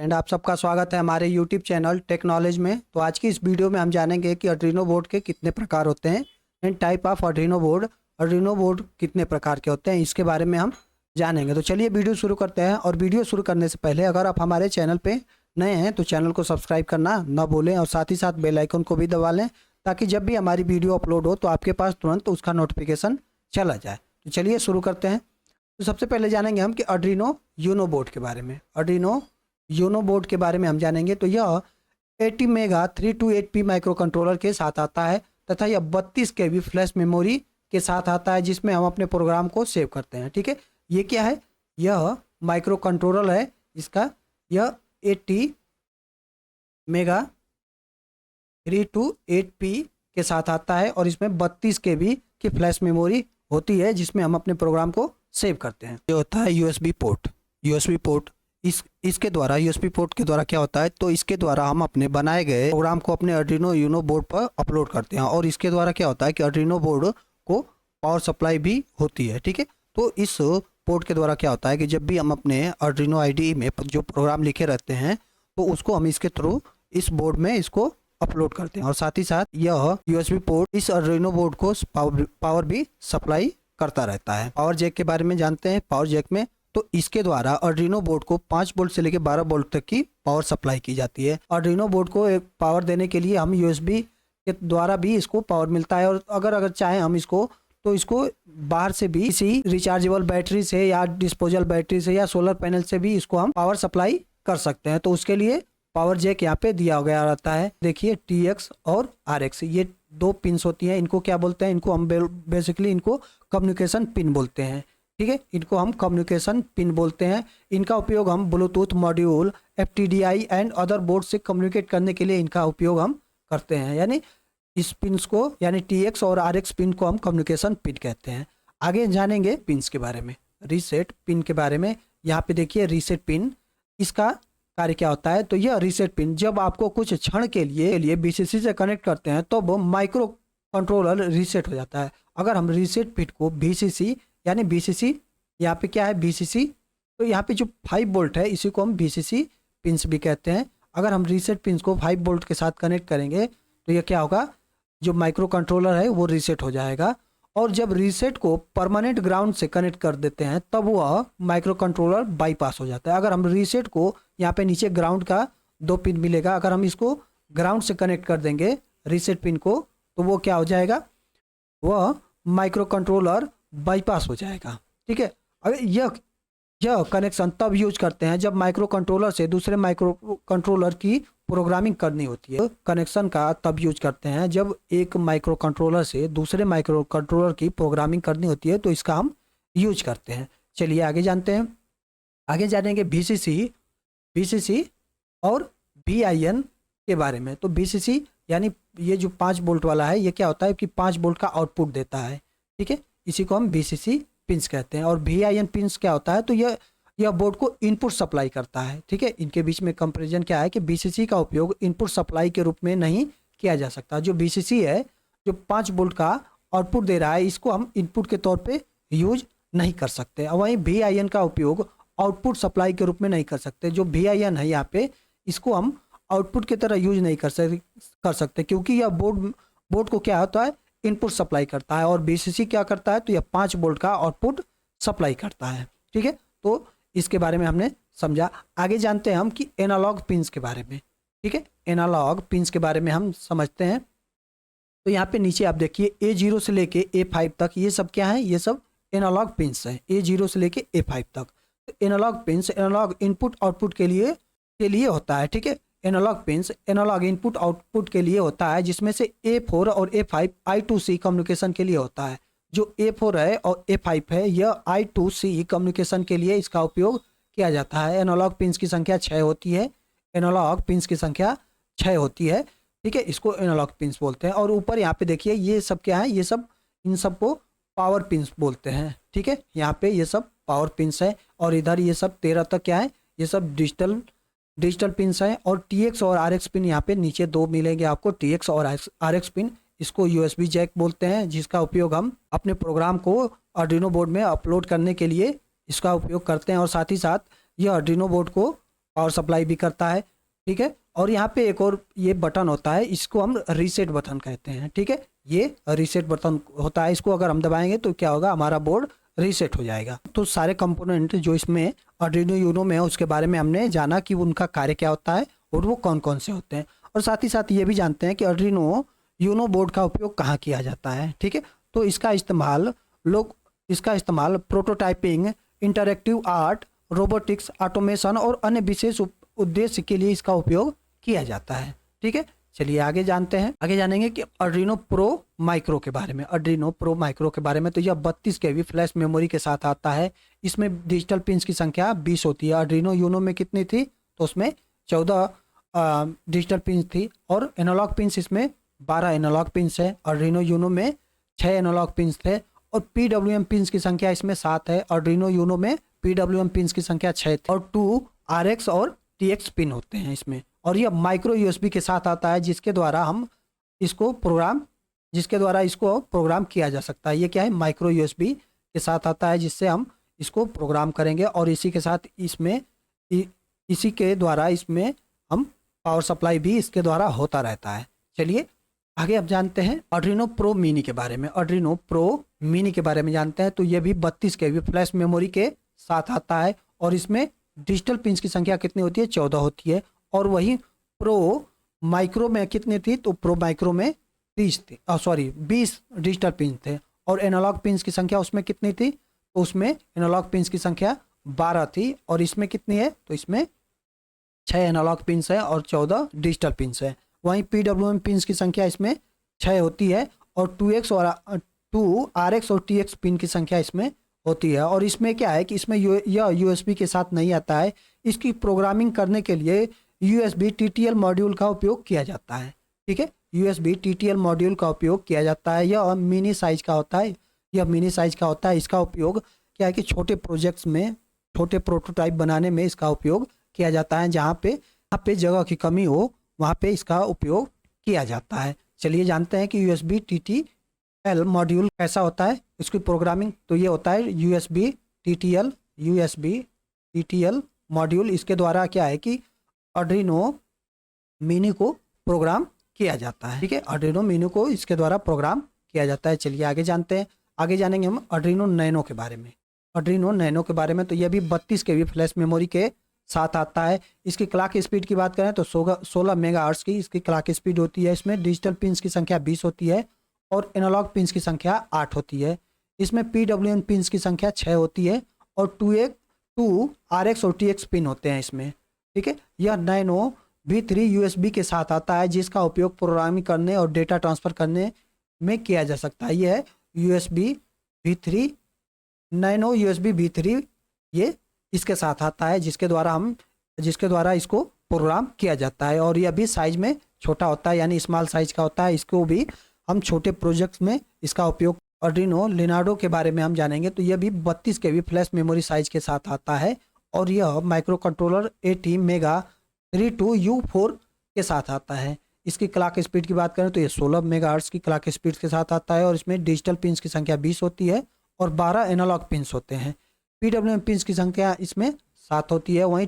Friend, आप सबका स्वागत है हमारे YouTube चैनल टेक नॉलेज में। तो आज की इस वीडियो में हम जानेंगे कि आर्डिनो बोर्ड के कितने प्रकार होते हैं and type of Arduino board कितने प्रकार के होते हैं, इसके बारे में हम जानेंगे। तो चलिए वीडियो शुरू करते हैं। और वीडियो शुरू करने से पहले अगर आप हमारे चैनल पे नए हैं तो चैनल को सब्सक्राइब करना ना भूलें और साथ ही साथ बेल आइकन को भी दबा लें ताकि जब भी हमारी वीडियो अपलोड हो तो आपके पास तुरंत उसका नोटिफिकेशन चला जाए। तो चलिए शुरू करते हैं। तो सबसे पहले जानेंगे हम कि आर्डिनो यूनो बोर्ड के बारे में। आर्डिनो यूनो बोर्ड के बारे में हम जानेंगे। तो यह 80 मेगा 328p माइक्रो कंट्रोलर के साथ आता है तथा यह 32 KB फ्लैश मेमोरी के साथ आता है जिसमें हम अपने प्रोग्राम को सेव करते हैं। ठीक है, ये क्या है? यह माइक्रो कंट्रोलर है। इसका यह 80 मेगा 328p के साथ आता है और इसमें 32 KB की फ्लैश मेमोरी होती है जिसमें हम अपने प्रोग्राम को सेव करते हैं। ये होता है यूएसबी पोर्ट। इसके द्वारा यूएसबी पोर्ट के द्वारा क्या होता है, तो इसके द्वारा हम अपने बनाए गए प्रोग्राम को अपने आर्डिनो यूनो बोर्ड पर अपलोड करते हैं और इसके द्वारा क्या होता है कि आर्डिनो बोर्ड को पावर सप्लाई भी होती है। ठीक है, तो इस पोर्ट के द्वारा क्या होता है कि जब भी हम अपने आर्डिनो आईडीई में जो प्रोग्राम लिखे रहते हैं तो उसको हम इसके थ्रू इस बोर्ड में इसको अपलोड करते हैं और साथ ही साथ यह यूएसबी पोर्ट इस आर्डिनो बोर्ड को पावर भी सप्लाई करता रहता है। पावर जैक के बारे में जानते हैं। पावर जैक में तो इसके द्वारा आर्डिनो बोर्ड को 5 वोल्ट से लेकर 12 वोल्ट तक की पावर सप्लाई की जाती है। आर्डिनो बोर्ड को एक पावर देने के लिए हम यूएसबी के द्वारा भी इसको पावर मिलता है और अगर चाहें हम इसको तो इसको बाहर से भी किसी रिचार्जेबल बैटरी से या डिस्पोजल बैटरी से या सोलर पैनल से भी इसको हम पावर सप्लाई कर सकते हैं। तो उसके लिए पावर जैक यहाँ पे दिया गया रहता है। देखिए TX और RX ये 2 पिन्स होती हैं। इनको क्या बोलते हैं? इनको हम बेसिकली इनको कम्युनिकेशन पिन बोलते हैं। ठीक है, इनको हम कम्युनिकेशन पिन बोलते हैं। इनका उपयोग हम Bluetooth module, FTDI and other board से कम्युनिकेट करने के लिए इनका उपयोग हम करते हैं। यानी इस पिन्स को यानी TX और RX पिन को हम कम्युनिकेशन पिन कहते हैं। आगे जानेंगे पिन्स के बारे में, रीसेट पिन के बारे में। यहाँ पे देखिए रीसेट पिन, इसका कार्य क्या होता है? तो यह रीसेट पिन जब आपको कुछ क्षण के लिए VCC से कनेक्ट करते हैं तो वो माइक्रो कंट्रोलर रीसेट हो जाता है। अगर हम रीसेट पिन को VCC यानी VCC, यहाँ पे क्या है VCC, तो यहाँ पे जो 5 वोल्ट है इसी को हम VCC पिन्स भी कहते हैं। अगर हम रीसेट पिन्स को 5 वोल्ट के साथ कनेक्ट करेंगे तो ये क्या होगा, जो माइक्रो कंट्रोलर है वो रीसेट हो जाएगा। और जब रीसेट को परमानेंट ग्राउंड से कनेक्ट कर देते हैं तब वह माइक्रो कंट्रोलर बाईपास हो जाता है। अगर हम रीसेट को यहाँ पे नीचे ग्राउंड का 2 पिन मिलेगा, अगर हम इसको ग्राउंड से कनेक्ट कर देंगे रीसेट पिन को तो वो क्या हो जाएगा, वह माइक्रो कंट्रोलर बाईपास हो जाएगा। ठीक है, अगर यह कनेक्शन तब यूज करते हैं जब माइक्रो कंट्रोलर से दूसरे माइक्रो कंट्रोलर की प्रोग्रामिंग करनी होती है। कनेक्शन का तब यूज करते हैं जब एक माइक्रो कंट्रोलर से दूसरे माइक्रो कंट्रोलर की प्रोग्रामिंग करनी होती है, तो इसका हम यूज करते हैं। चलिए आगे जानते हैं। आगे जानेंगे VCC और VIN के बारे में। तो VCC यानी ये जो 5 वोल्ट वाला है ये क्या होता है कि 5 वोल्ट का आउटपुट देता है। ठीक है, इसी को हम VCC पिंस कहते हैं। और VIN पिंस क्या होता है, तो यह बोर्ड को इनपुट सप्लाई करता है। ठीक है, इनके बीच में कंपैरिजन क्या है कि VCC का उपयोग इनपुट सप्लाई के रूप में नहीं किया जा सकता। जो VCC है जो 5 वोल्ट का आउटपुट दे रहा है इसको हम इनपुट के तौर पे यूज नहीं कर सकते। और वहीं VIN का उपयोग आउटपुट सप्लाई के रूप में नहीं कर सकते। जो VIN है यहाँ पे इसको हम आउटपुट की तरह यूज नहीं कर सकते क्योंकि यह बोर्ड को क्या होता है, इनपुट सप्लाई करता है। और VCC क्या करता है, तो यह 5 वोल्ट का आउटपुट सप्लाई करता है। ठीक है, तो इसके बारे में हमने समझा। आगे जानते हैं हम कि एनालॉग पिंस के बारे में। ठीक है, एनालॉग पिंस के बारे में हम समझते हैं। तो यहाँ पे नीचे आप देखिए A0 से लेके A5 तक ये सब क्या है, ये सब एनालॉग पिंस हैं। A0 से लेके A5 तक तो analogue pins analogue input output के लिए होता है। ठीक है, analogue pins analogue input output के लिए होता है जिसमें से A4 और A5 I2C कम्युनिकेशन के लिए होता है। जो A4 है और A5 है यह I2C कम्युनिकेशन के लिए इसका उपयोग किया जाता है। एनालॉग पिंस की संख्या 6 होती है। एनालॉग पिंस की संख्या 6 होती है। ठीक है, इसको एनालॉग पिंस बोलते हैं। और ऊपर यहाँ पे देखिए ये सब क्या है, ये सब इन सबको पावर पिंस बोलते हैं। ठीक है, यहाँ पे ये सब पावर पिंस है और इधर ये सब 13 तक क्या है, ये सब डिजिटल पिंस है। और TX और RX पिन यहाँ पे नीचे 2 मिलेंगे आपको, TX और RX पिन। इसको USB जैक बोलते हैं जिसका उपयोग हम अपने प्रोग्राम को आर्डिनो बोर्ड में अपलोड करने के लिए इसका उपयोग करते हैं। और साथ ही साथ यह आर्डिनो बोर्ड को पावर सप्लाई भी करता है, ठीक है। और यहाँ पे एक और ये बटन होता है, इसको हम रीसेट बटन कहते हैं, ठीक है। ये रीसेट बटन होता है, इसको अगर हम दबाएंगे तो क्या होगा, हमारा बोर्ड रीसेट हो जाएगा। तो सारे कंपोनेंट जो इसमें आर्डिनो यूनो में है उसके बारे में हमने जाना कि उनका कार्य क्या होता है और वो कौन कौन से होते हैं, और साथ ही साथ ये भी जानते हैं कि आर्डिनो यूनो बोर्ड का उपयोग कहाँ किया जाता है, ठीक है। तो इसका इस्तेमाल prototyping, interactive art, robotics, automation और अन्य विशेष उद्देश्य के लिए इसका उपयोग किया जाता है, ठीक है। चलिए आगे जानते हैं, आगे जानेंगे कि आर्डिनो प्रो माइक्रो के बारे में। आर्डिनो प्रो माइक्रो के बारे में, तो यह 32 KB फ्लैश मेमोरी के साथ आता है। इसमें डिजिटल पिंस की संख्या 20 होती है। आर्डिनो यूनो में कितनी थी, तो उसमें 14 डिजिटल पिंस थी, और एनालॉग पिंस इसमें 12 एनालॉग पिंस है। आर्डिनो यूनो में 6 एनालॉग पिंस थे, और PWM पिंस की संख्या इसमें 7 है। आर्डिनो यूनो में PWM पिंस की संख्या 6 थी, और 2 RX और TX पिन होते हैं इसमें। और यह माइक्रो USB के साथ आता है, जिसके द्वारा इसको प्रोग्राम किया जा सकता है। ये क्या है, माइक्रो USB के साथ आता है, जिससे हम इसको प्रोग्राम करेंगे, और इसी के द्वारा इसमें हम पावर सप्लाई भी इसके द्वारा होता रहता है। चलिए आगे अब जानते हैं आर्डिनो प्रो मिनी के बारे में। आर्डिनो प्रो मिनी के बारे में जानते हैं, तो ये भी 32 KB फ्लैश मेमोरी के साथ आता है, और इसमें डिजिटल पिंस की संख्या कितनी होती है, 14 होती है। और वही प्रो माइक्रो में कितनी थी, तो प्रो माइक्रो में 20 डिजिटल पिन थे, और एनालॉग पिंस की संख्या उसमें कितनी थी, तो उसमें एनालॉग पिंस की संख्या 12 थी। और इसमें कितनी है, तो इसमें 6 एनालॉग पिंस है और 14 डिजिटल पिंस है। वहीं PWM पिंस की संख्या इसमें 6 होती है, और 2 RX और TX पिन की संख्या इसमें होती है। और इसमें क्या है कि इसमें यह USB के साथ नहीं आता है। इसकी प्रोग्रामिंग करने के लिए USB TTL मॉड्यूल का उपयोग किया जाता है, ठीक है। USB TTL मॉड्यूल का उपयोग किया जाता है। यह मिनी साइज का होता है। इसका उपयोग क्या है कि छोटे प्रोजेक्ट्स में, छोटे प्रोटोटाइप बनाने में इसका उपयोग किया जाता है। जहाँ पे जगह की कमी हो वहाँ पे इसका उपयोग किया जाता है। चलिए जानते हैं कि USB TTL मॉड्यूल कैसा होता है, इसकी प्रोग्रामिंग। तो ये होता है USB TTL मॉड्यूल। इसके द्वारा क्या है कि आर्डिनो मिनी को प्रोग्राम किया जाता है, ठीक है। आर्डिनो मिनी को इसके द्वारा प्रोग्राम किया जाता है। चलिए आगे जानते हैं, आगे जानेंगे हम आर्डिनो नैनो के बारे में। आर्डिनो नैनो के बारे में, तो यह भी 32 KB फ्लैश मेमोरी के साथ आता है। इसकी क्लॉक स्पीड की बात करें तो 16 मेगाहर्ट्ज की इसकी क्लॉक स्पीड होती है। इसमें डिजिटल पिंस की संख्या 20 होती है, और एनालॉग पिंस की संख्या 8 होती है। इसमें PWM पिंस की संख्या 6 होती है, और 2 RX और TX पिन होते हैं इसमें, ठीक है। यह नैनो V3 USB के साथ आता है, जिसका उपयोग प्रोग्रामिंग करने और डेटा ट्रांसफ़र करने में किया जा सकता है। यह है USB V3 nano USB V3, ये इसके साथ आता है, जिसके द्वारा इसको प्रोग्राम किया जाता है। और यह भी साइज में छोटा होता है, यानी स्मॉल साइज का होता है। इसको भी हम छोटे प्रोजेक्ट्स में इसका उपयोग। आर्डिनो लिनार्डो के बारे में हम जानेंगे, तो यह भी 32 KB फ्लैश मेमोरी साइज के साथ आता है, और यह माइक्रो कंट्रोलर ATmega32U4 के साथ आता है। इसकी क्लॉक स्पीड की बात करें तो ये 16 मेगाहर्ट्ज की क्लॉक स्पीड के साथ आता है, और इसमें डिजिटल पिंस की संख्या 20 होती है, और 12 एनालॉग पिंस होते हैं। PWM पिंस की संख्या इसमें 7 होती है। वहीं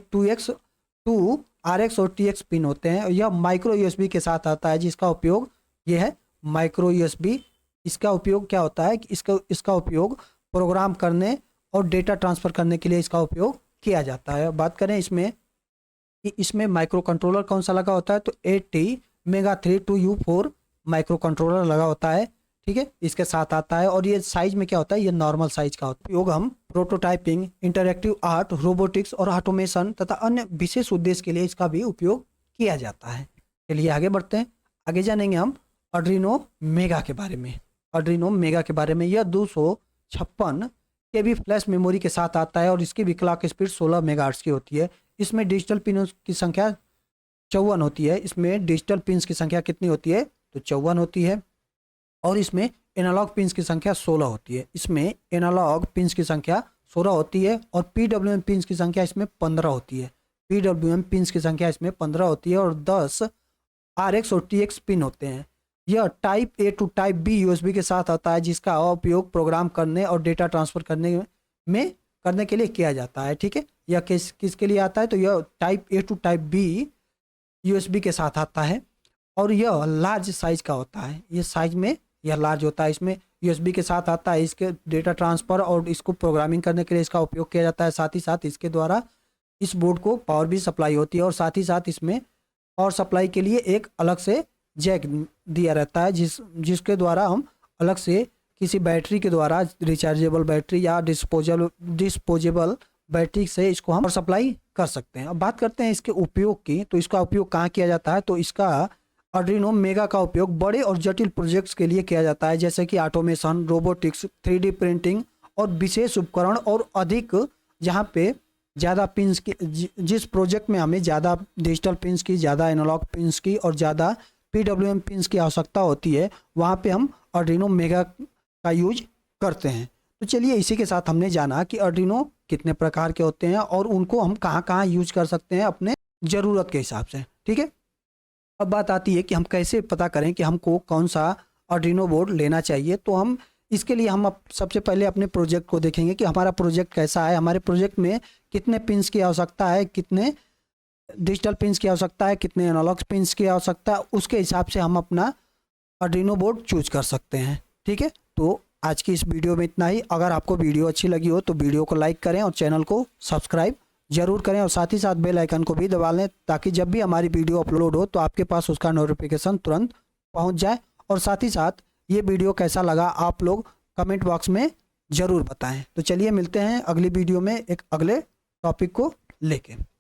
2 RX और TX पिन होते हैं। यह माइक्रो USB के साथ आता है, जिसका उपयोग ये है माइक्रो USB। इसका उपयोग क्या होता है कि इसका उपयोग प्रोग्राम करने और डेटा ट्रांसफ़र करने के लिए इसका उपयोग किया जाता है। बात करें इसमें कि इसमें माइक्रो कंट्रोलर कौन सा लगा होता है, तो ATmega32U4 माइक्रो कंट्रोलर लगा होता है, ठीक है, इसके साथ आता है। और ये साइज में क्या होता है, ये नॉर्मल साइज का होता है। उपयोग हम प्रोटोटाइपिंग, इंटरैक्टिव आर्ट, रोबोटिक्स और ऑटोमेशन तथा अन्य विशेष उद्देश्य के लिए इसका भी उपयोग किया जाता है। चलिए आगे बढ़ते हैं, आगे जानेंगे हम आर्डिनो मेगा के बारे में। आर्डिनो मेगा के बारे में, यह 256 KB फ्लैश मेमोरी के साथ आता है, और इसकी भी क्लॉक स्पीड 16 मेगाहर्ट्ज की होती है। इसमें डिजिटल पिन की संख्या 54 होती है। इसमें डिजिटल पिंस की संख्या कितनी होती है, तो 54 होती है। और इसमें एनालॉग पिंस की संख्या 16 होती है। इसमें एनालॉग पिंस की संख्या 16 होती है, और PWM पिंस की संख्या इसमें 15 होती है। PWM पिंस की संख्या इसमें 15 होती है, और 10 RX और TX पिन होते हैं। यह type A to type B USB के साथ आता है, जिसका उपयोग प्रोग्राम करने और डेटा ट्रांसफ़र करने में करने के लिए किया जाता है। ठीक है, यह किसके लिए आता है, तो यह type A to type B USB के साथ आता है और यह लार्ज साइज का होता है। ये साइज में यह लार्ज होता है, इसमें यूएसबी के साथ आता है। इसके डेटा ट्रांसफ़र और इसको प्रोग्रामिंग करने के लिए इसका उपयोग किया जाता है। साथ ही साथ इसके द्वारा इस बोर्ड को पावर भी सप्लाई होती है और साथ ही साथ इसमें पावर सप्लाई के लिए एक अलग से जैक दिया रहता है, जिसके द्वारा हम अलग से किसी बैटरी के द्वारा, रिचार्जेबल बैटरी या डिस्पोजेबल बैटरी से इसको हम पावर सप्लाई कर सकते हैं। अब बात करते हैं इसके उपयोग की, तो इसका उपयोग कहाँ किया जाता है, तो इसका आर्डिनो मेगा का उपयोग बड़े और जटिल प्रोजेक्ट्स के लिए किया जाता है, जैसे कि ऑटोमेशन, रोबोटिक्स, 3D प्रिंटिंग और विशेष उपकरण और अधिक, जहाँ पे ज़्यादा पिन्स की, जिस प्रोजेक्ट में हमें ज़्यादा डिजिटल पिन्स की, ज़्यादा एनालॉग पिन्स की और ज़्यादा PWM पिन्स की आवश्यकता होती है, वहाँ पे हम आर्डिनो मेगा का यूज करते हैं। तो चलिए, इसी के साथ हमने जाना कि आर्डिनो कितने प्रकार के होते हैं और उनको हम कहाँ कहाँ यूज कर सकते हैं अपने ज़रूरत के हिसाब से। ठीक है, अब बात आती है कि हम कैसे पता करें कि हमको कौन सा आर्डिनो बोर्ड लेना चाहिए। तो हम इसके लिए हम सबसे पहले अपने प्रोजेक्ट को देखेंगे कि हमारा प्रोजेक्ट कैसा है, हमारे प्रोजेक्ट में कितने पिन्स की आवश्यकता है, कितने डिजिटल पिन्स की आवश्यकता है, कितने एनालॉग पिन्स की आवश्यकता है, उसके हिसाब से हम अपना आर्डिनो बोर्ड चूज कर सकते हैं। ठीक है, तो आज की इस वीडियो में इतना ही। अगर आपको वीडियो अच्छी लगी हो तो वीडियो को लाइक करें और चैनल को सब्सक्राइब जरूर करें और साथ ही साथ बेल आइकन को भी दबा लें, ताकि जब भी हमारी वीडियो अपलोड हो तो आपके पास उसका नोटिफिकेशन तुरंत पहुंच जाए। और साथ ही साथ ये वीडियो कैसा लगा आप लोग कमेंट बॉक्स में ज़रूर बताएं। तो चलिए, मिलते हैं अगली वीडियो में एक अगले टॉपिक को लेके।